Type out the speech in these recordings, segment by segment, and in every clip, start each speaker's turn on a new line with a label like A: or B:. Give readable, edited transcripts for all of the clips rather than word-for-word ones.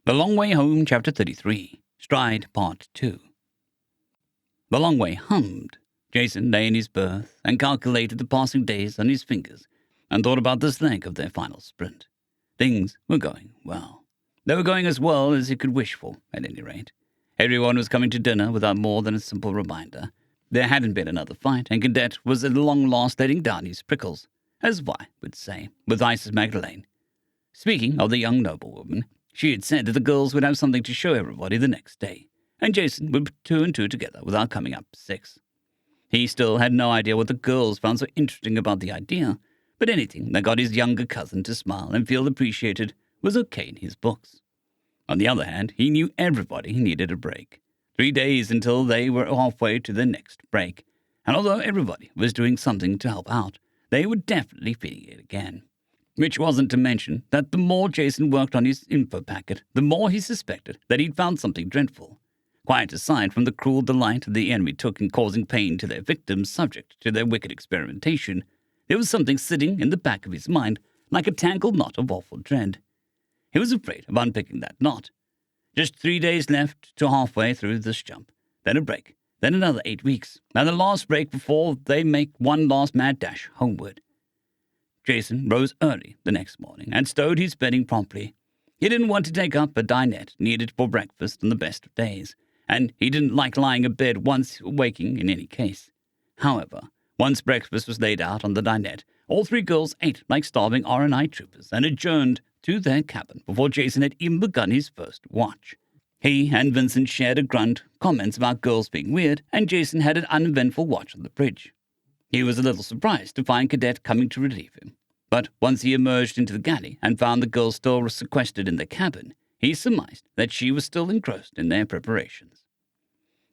A: The Long Way Home, Chapter 33, Stride, Part 2. The long way hummed. Jason lay in his berth and calculated the passing days on his fingers and thought about this leg of their final sprint. Things were going well. They were going as well as he could wish for, at any rate. Everyone was coming to dinner without more than a simple reminder. There hadn't been another fight, and Cadet was at long last letting down his prickles, as Y would say, with Isis Magdalene. Speaking of the young noblewoman, she had said that the girls would have something to show everybody the next day, and Jason would put 2 and 2 together without coming up 6. He still had no idea what the girls found so interesting about the idea, but anything that got his younger cousin to smile and feel appreciated was okay in his books. On the other hand, he knew everybody needed a break. 3 days until they were halfway to their next break, and although everybody was doing something to help out, they were definitely feeling it again. Which wasn't to mention that the more Jason worked on his info packet, the more he suspected that he'd found something dreadful. Quite aside from the cruel delight the enemy took in causing pain to their victims subject to their wicked experimentation, there was something sitting in the back of his mind like a tangled knot of awful dread. He was afraid of unpicking that knot. Just 3 days left to halfway through this jump, then a break, then another 8 weeks, and the last break before they make one last mad dash homeward. Jason rose early the next morning and stowed his bedding promptly. He didn't want to take up a dinette needed for breakfast on the best of days, and he didn't like lying abed once waking in any case. However, once breakfast was laid out on the dinette, all 3 girls ate like starving R&I troopers and adjourned to their cabin before Jason had even begun his first watch. He and Vincent shared a grunt, comments about girls being weird, and Jason had an uneventful watch on the bridge. He was a little surprised to find Cadet coming to relieve him, but once he emerged into the galley and found the girls still sequestered in their cabin, he surmised that she was still engrossed in their preparations.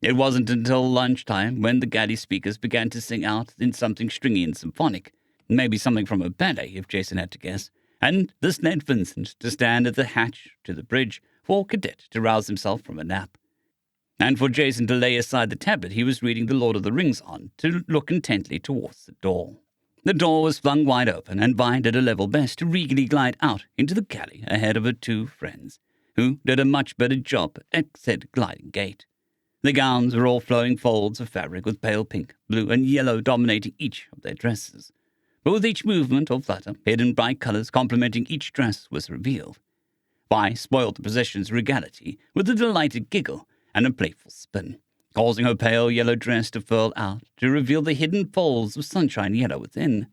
A: It wasn't until lunchtime when the galley speakers began to sing out in something stringy and symphonic, maybe something from a ballet if Jason had to guess, and this led Vincent to stand at the hatch to the bridge for Cadet to rouse himself from a nap, and for Jason to lay aside the tablet he was reading The Lord of the Rings on to look intently towards the door. The door was flung wide open, and Vi did her level best to regally glide out into the galley ahead of her 2 friends, who did a much better job at said gliding gait. The gowns were all flowing folds of fabric with pale pink, blue, and yellow dominating each of their dresses, but with each movement or flutter, hidden bright colors complementing each dress was revealed. Vi spoiled the procession's regality with a delighted giggle and a playful spin, causing her pale yellow dress to furl out to reveal the hidden folds of sunshine yellow within.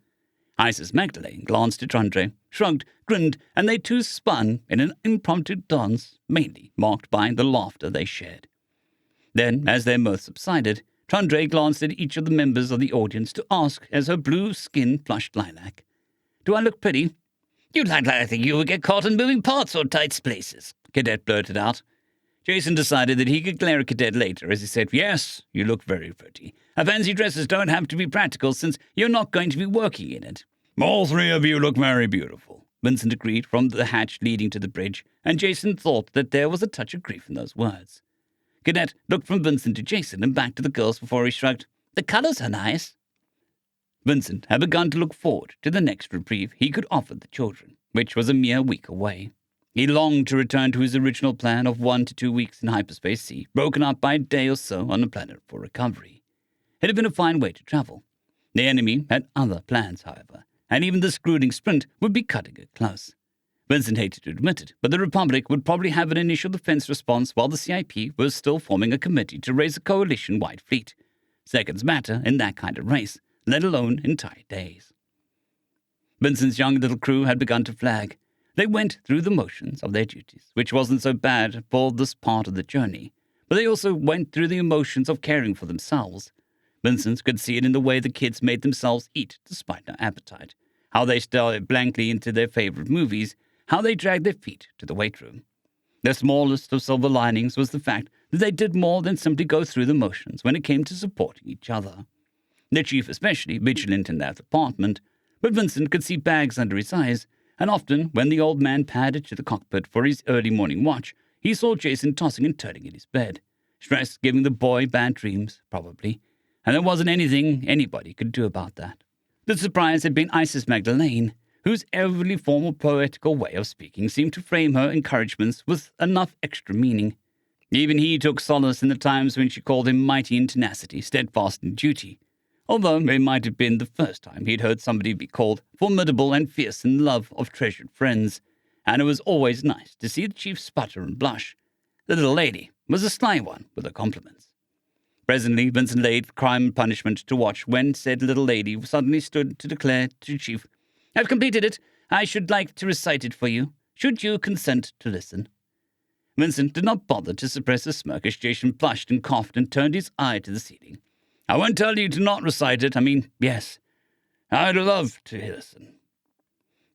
A: Isis Magdalene glanced at Trandre, shrugged, grinned, and they 2 spun in an impromptu dance, mainly marked by the laughter they shared. Then, as their mirth subsided, Trandre glanced at each of the members of the audience to ask as her blue skin flushed lilac, "Do I look pretty?" "You look like I think you would get caught in moving parts or tight spaces," Cadet blurted out. Jason decided that he could glare at Cadet later as he said, "Yes, you look very pretty. Fancy dresses don't have to be practical since you're not going to be working in it." "All 3 of you look very beautiful," Vincent agreed from the hatch leading to the bridge, and Jason thought that there was a touch of grief in those words. Cadet looked from Vincent to Jason and back to the girls before he shrugged. "The colors are nice." Vincent had begun to look forward to the next reprieve he could offer the children, which was a mere week away. He longed to return to his original plan of 1 to 2 weeks in Hyperspace C, broken up by a day or so on the planet for recovery. It had been a fine way to travel. The enemy had other plans, however, and even this brooding sprint would be cutting it close. Vincent hated to admit it, but the Republic would probably have an initial defense response while the CIP was still forming a committee to raise a coalition-wide fleet. Seconds matter in that kind of race, let alone entire days. Vincent's young little crew had begun to flag. They went through the motions of their duties, which wasn't so bad for this part of the journey, but they also went through the emotions of caring for themselves. Vincent could see it in the way the kids made themselves eat despite no appetite, how they stared blankly into their favorite movies, how they dragged their feet to the weight room. The smallest of silver linings was the fact that they did more than simply go through the motions when it came to supporting each other. The chief especially vigilant in that department, but Vincent could see bags under his eyes, and often when the old man padded to the cockpit for his early morning watch, he saw Jason tossing and turning in his bed, stress giving the boy bad dreams, probably, and there wasn't anything anybody could do about that. The surprise had been Isis Magdalene. whose every formal poetical way of speaking seemed to frame her encouragements with enough extra meaning. Even he took solace in the times when she called him mighty in tenacity, steadfast in duty, although it might have been the first time he'd heard somebody be called formidable and fierce in love of treasured friends, and it was always nice to see the chief sputter and blush. The little lady was a sly one with her compliments. Presently, Vincent laid crime and punishment to watch when said little lady suddenly stood to declare to Chief, "I've completed it. I should like to recite it for you. Should you consent to listen?" Vincent did not bother to suppress a smirk as Jason blushed and coughed and turned his eye to the ceiling. "I won't tell you to not recite it. Yes. I'd love to listen."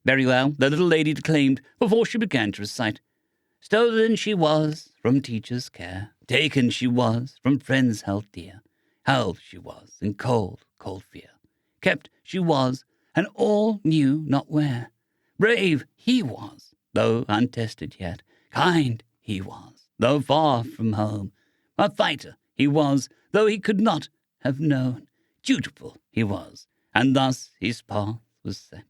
A: Very well, the little lady declaimed before she began to recite. "Stolen she was from teacher's care, taken she was from friends held dear, held she was in cold, cold fear, kept she was, and all knew not where. Brave he was, though untested yet, kind he was, though far from home, a fighter he was, though he could not have known, dutiful he was, and thus his path was set.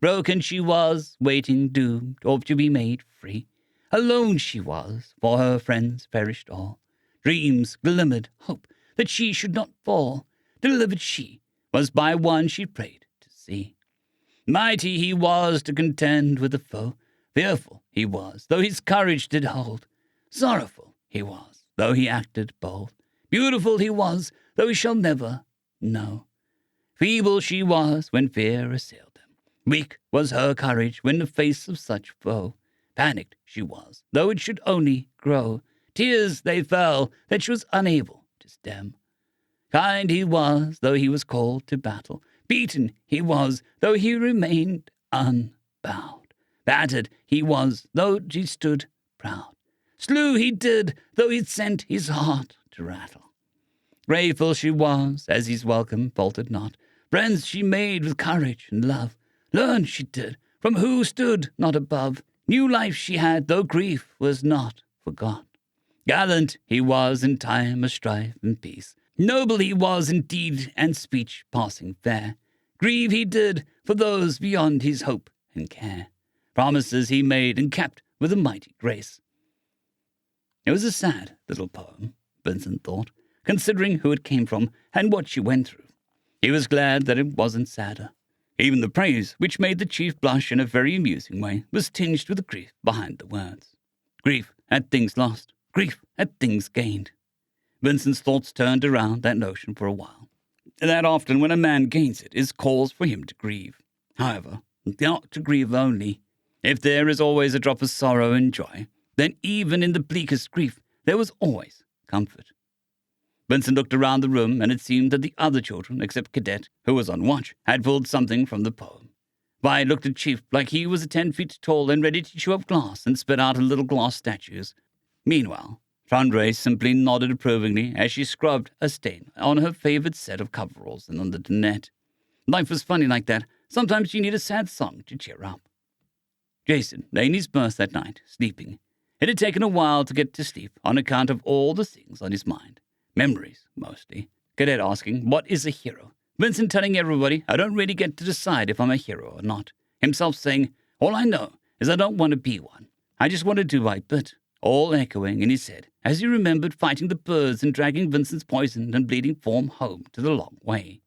A: Broken she was, waiting doomed, or to be made free. Alone she was, for her friends perished all. Dreams glimmered, hope that she should not fall. Delivered she was by one she prayed to see. Mighty he was to contend with the foe. Fearful he was, though his courage did hold. Sorrowful he was, though he acted bold. Beautiful he was, though he shall never know. Feeble she was when fear assailed him. Weak was her courage when the face of such foe. Panicked she was, though it should only grow. Tears they fell that she was unable to stem. Kind he was, though he was called to battle. Beaten he was, though he remained unbowed. Battered he was, though he stood proud. Slew he did, though he'd sent his heart to rattle. Grateful she was, as his welcome faltered not. Friends she made with courage and love. Learn she did, from who stood not above. New life she had, though grief was not forgot. Gallant he was in time of strife and peace. Noble he was in deed and speech passing fair. Grieve he did for those beyond his hope and care. Promises he made and kept with a mighty grace. It was a sad little poem, Vincent thought, considering who it came from and what she went through. He was glad that it wasn't sadder. Even the praise, which made the chief blush in a very amusing way, was tinged with the grief behind the words. Grief at things lost, grief at things gained. Vincent's thoughts turned around that notion for a while. That often when a man gains it is cause for him to grieve. However, not to grieve only. If there is always a drop of sorrow and joy, then even in the bleakest grief there was always comfort. Vincent looked around the room, and it seemed that the other children, except Cadet, who was on watch, had pulled something from the poem. Vi looked at Chief like he was 10 feet tall and ready to chew up glass and spit out little glass statues. Meanwhile, Chandra simply nodded approvingly as she scrubbed a stain on her favorite set of coveralls and under the net. Life was funny like that. Sometimes you need a sad song to cheer up. Jason lay in his berth that night, sleeping. It had taken a while to get to sleep on account of all the things on his mind. Memories, mostly. Cadet asking, what is a hero? Vincent telling everybody, I don't really get to decide if I'm a hero or not. Himself saying, all I know is I don't want to be one. I just want to do right bit. All echoing in his head as he remembered fighting the birds and dragging Vincent's poisoned and bleeding form home to the long way.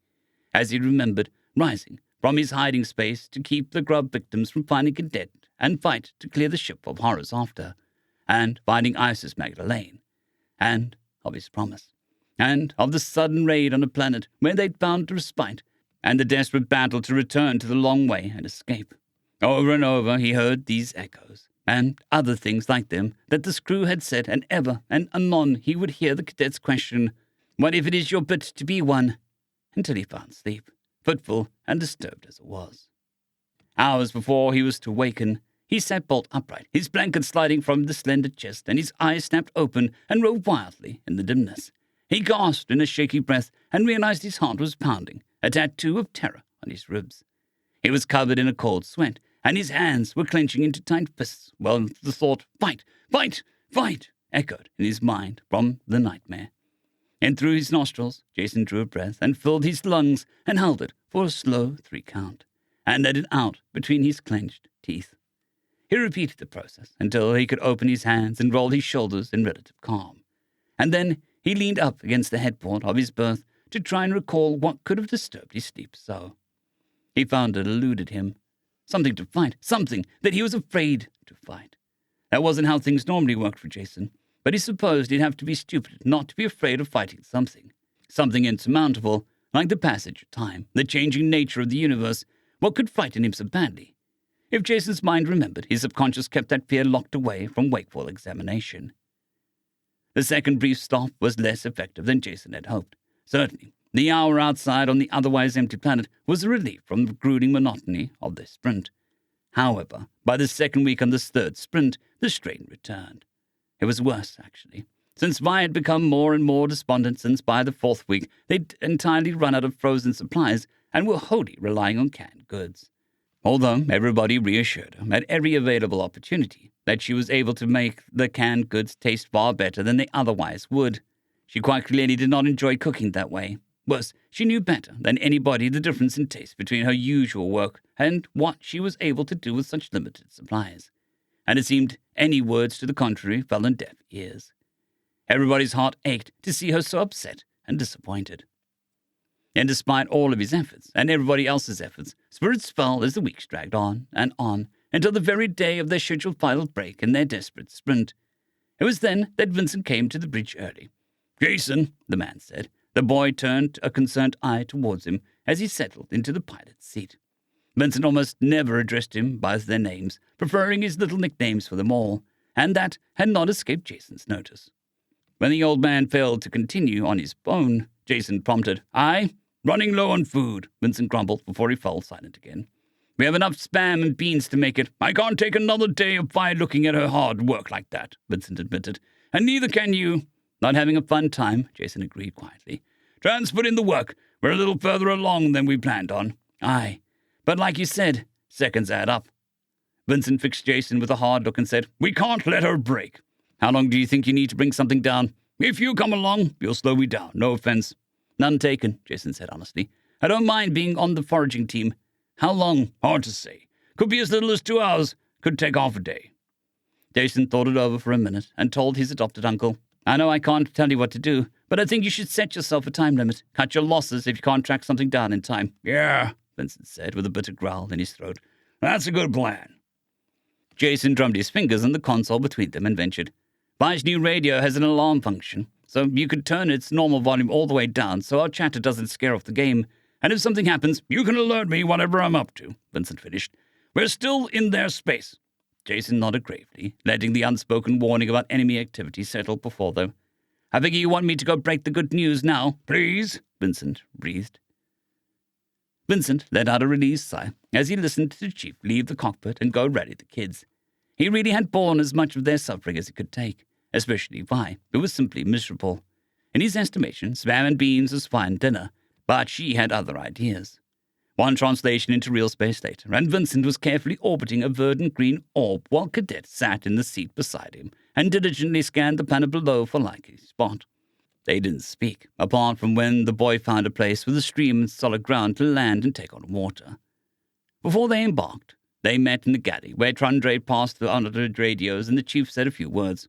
A: As he remembered rising from his hiding space to keep the grub victims from finding Cadet and fight to clear the ship of horrors after, and finding Isis Magdalene, and of his promise, and of the sudden raid on a planet where they'd found respite, and the desperate battle to return to the long way and escape. Over and over he heard these echoes, and other things like them that the crew had said, and ever and anon he would hear the cadet's question, what if it is your bit to be one? Until he found sleep, fitful and disturbed as it was. Hours before he was to waken, he sat bolt upright, his blanket sliding from the slender chest, and his eyes snapped open and roved wildly in the dimness. He gasped in a shaky breath and realized his heart was pounding, a tattoo of terror on his ribs. He was covered in a cold sweat, and his hands were clenching into tight fists, while the thought, fight, fight, fight, echoed in his mind from the nightmare. And through his nostrils, Jason drew a breath and filled his lungs and held it for a slow 3 count. and let it out between his clenched teeth. He repeated the process until he could open his hands and roll his shoulders in relative calm. And then he leaned up against the headboard of his berth to try and recall what could have disturbed his sleep so. He found it eluded him. Something to fight, something that he was afraid to fight. That wasn't how things normally worked for Jason, but he supposed he'd have to be stupid not to be afraid of fighting something. Something insurmountable, like the passage of time, the changing nature of the universe. What could frighten him so badly? If Jason's mind remembered, his subconscious kept that fear locked away from wakeful examination. The second brief stop was less effective than Jason had hoped. Certainly, the hour outside on the otherwise empty planet was a relief from the brooding monotony of their sprint. However, by the second week on this third sprint, the strain returned. It was worse, actually, since Vi had become more and more despondent since by the fourth week they'd entirely run out of frozen supplies and were wholly relying on canned goods. Although everybody reassured her at every available opportunity that she was able to make the canned goods taste far better than they otherwise would, she quite clearly did not enjoy cooking that way. Worse, she knew better than anybody the difference in taste between her usual work and what she was able to do with such limited supplies. And it seemed any words to the contrary fell on deaf ears. Everybody's heart ached to see her so upset and disappointed. And despite all of his efforts, and everybody else's efforts, spirits fell as the weeks dragged on, until the very day of their scheduled final break in their desperate sprint. It was then that Vincent came to the bridge early. "Jason," the man said. The boy turned a concerned eye towards him as he settled into the pilot's seat. Vincent almost never addressed him by their names, preferring his little nicknames for them all, and that had not escaped Jason's notice. When the old man failed to continue on his own, Jason prompted. "Aye, running low on food," Vincent grumbled before he fell silent again. "We have enough spam and beans to make it. I can't take another day of Vi looking at her hard work like that," Vincent admitted. "And neither can you." "Not having a fun time," Jason agreed quietly. "Transferred in the work. We're a little further along than we planned on." "Aye, but like you said, seconds add up." Vincent fixed Jason with a hard look and said, "We can't let her break." "How long do you think you need to bring something down?" "If you come along, you'll slow me down. No offense." "None taken," Jason said honestly. "I don't mind being on the foraging team." "How long?" "Hard to say. Could be as little as 2 hours. Could take half a day." Jason thought it over for a minute and told his adopted uncle, "I know I can't tell you what to do, but I think you should set yourself a time limit. Cut your losses if you can't track something down in time." "Yeah," Vincent said with a bitter growl in his throat. "That's a good plan." Jason drummed his fingers on the console between them and ventured. "Vi's new radio has an alarm function, so you could turn its normal volume all the way down so our chatter doesn't scare off the game. And if something happens, you can alert me whatever I'm up to," Vincent finished. "We're still in their space." Jason nodded gravely, letting the unspoken warning about enemy activity settle before them. "I figure you want me to go break the good news now." "Please," Vincent breathed. Vincent let out a relieved sigh as he listened to the chief leave the cockpit and go rally the kids. He really had borne as much of their suffering as he could take, especially Vi, who was simply miserable. In his estimation, spam and beans was fine dinner, but she had other ideas. One translation into real space later, and Vincent was carefully orbiting a verdant green orb while Cadet sat in the seat beside him and diligently scanned the planet below for likely spot. They didn't speak, apart from when the boy found a place with a stream and solid ground to land and take on water. Before they embarked, they met in the galley, where Trundray passed the unaltered radios and the chief said a few words.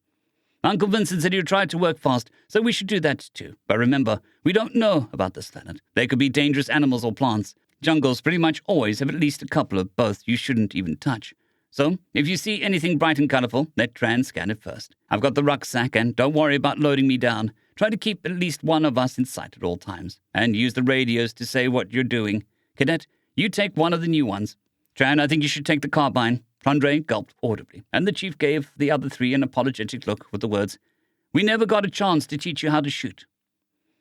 A: "Uncle Vincent said you tried to work fast, so we should do that too. But remember, we don't know about this planet. There could be dangerous animals or plants. Jungles pretty much always have at least a couple of both you shouldn't even touch. So, if you see anything bright and colorful, let Tran scan it first. I've got the rucksack, and don't worry about loading me down. Try to keep at least one of us in sight at all times, and use the radios to say what you're doing. Cadet, you take one of the new ones. Tran, I think you should take the carbine." Trundray gulped audibly, and the chief gave the other three an apologetic look with the words, "We never got a chance to teach you how to shoot."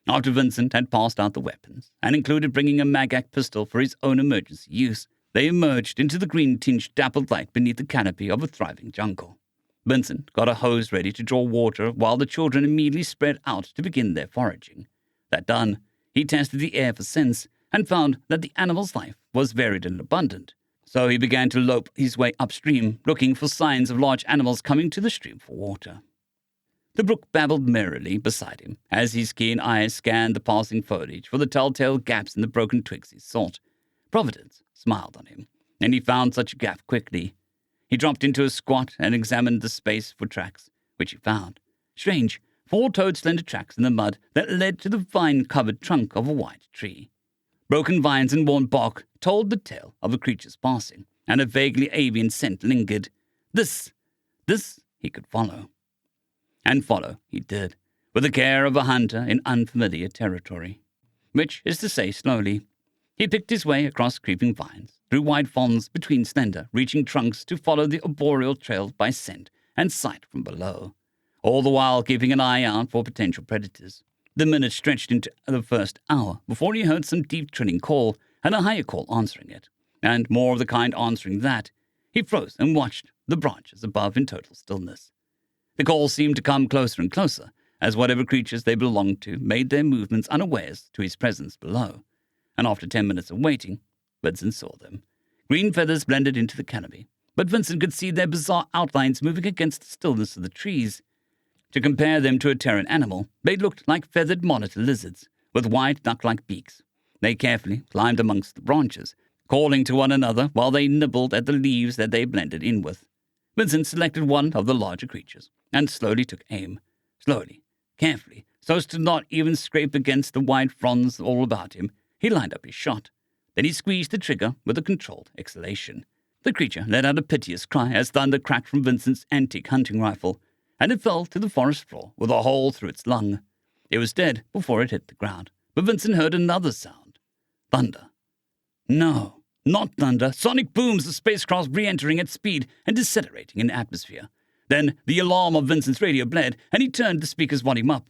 A: After Vincent had passed out the weapons, and included bringing a Magac pistol for his own emergency use, they emerged into the green-tinged dappled light beneath the canopy of a thriving jungle. Vincent got a hose ready to draw water while the children immediately spread out to begin their foraging. That done, he tested the air for scents and found that the animal's life was varied and abundant. So he began to lope his way upstream, looking for signs of large animals coming to the stream for water. The brook babbled merrily beside him as his keen eyes scanned the passing foliage for the telltale gaps in the broken twigs he sought. Providence smiled on him, and he found such a gap quickly. He dropped into a squat and examined the space for tracks, which he found. Strange, 4-toed slender tracks in the mud that led to the vine-covered trunk of a white tree. Broken vines and worn bark told the tale of a creature's passing, and a vaguely avian scent lingered. This he could follow. And follow he did, with the care of a hunter in unfamiliar territory. Which is to say, slowly. He picked his way across creeping vines, through wide fronds between slender, reaching trunks to follow the arboreal trail by scent and sight from below, all the while keeping an eye out for potential predators. The minutes stretched into the first hour before he heard some deep trilling call and a higher call answering it, and more of the kind answering that. He froze and watched the branches above in total stillness. The call seemed to come closer and closer, as whatever creatures they belonged to made their movements unawares to his presence below. And after 10 minutes of waiting, Vincent saw them. Green feathers blended into the canopy, but Vincent could see their bizarre outlines moving against the stillness of the trees. To compare them to a Terran animal, they looked like feathered monitor lizards, with wide duck-like beaks. They carefully climbed amongst the branches, calling to one another while they nibbled at the leaves that they blended in with. Vincent selected one of the larger creatures, and slowly took aim. Slowly, carefully, so as to not even scrape against the wide fronds all about him. He lined up his shot. Then he squeezed the trigger with a controlled exhalation. The creature let out a piteous cry as thunder cracked from Vincent's antique hunting rifle, and it fell to the forest floor with a hole through its lung. It was dead before it hit the ground, but Vincent heard another sound. Thunder. No, not thunder. Sonic booms, the spacecraft re-entering at speed and decelerating in the atmosphere. Then the alarm of Vincent's radio bled, and he turned the speaker's volume up.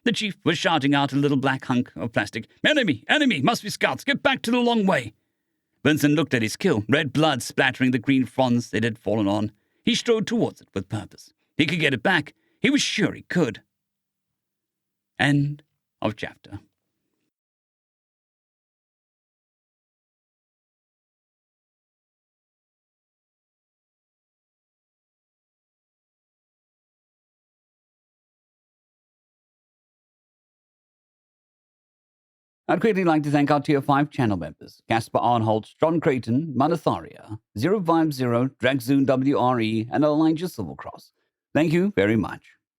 A: The chief was shouting out a little black hunk of plastic. Enemy! Enemy! Must be scouts! Get back to the long way! Vincent looked at his kill, red blood splattering the green fronds it had fallen on. He strode towards it with purpose. He could get it back. He was sure he could. End of chapter. I'd greatly like to thank our Tier 5 channel members, Caspar Arnholt, John Creighton, Manatharia, 050, Dragzoon WRE, and Elijah Silvercross. Thank you very much.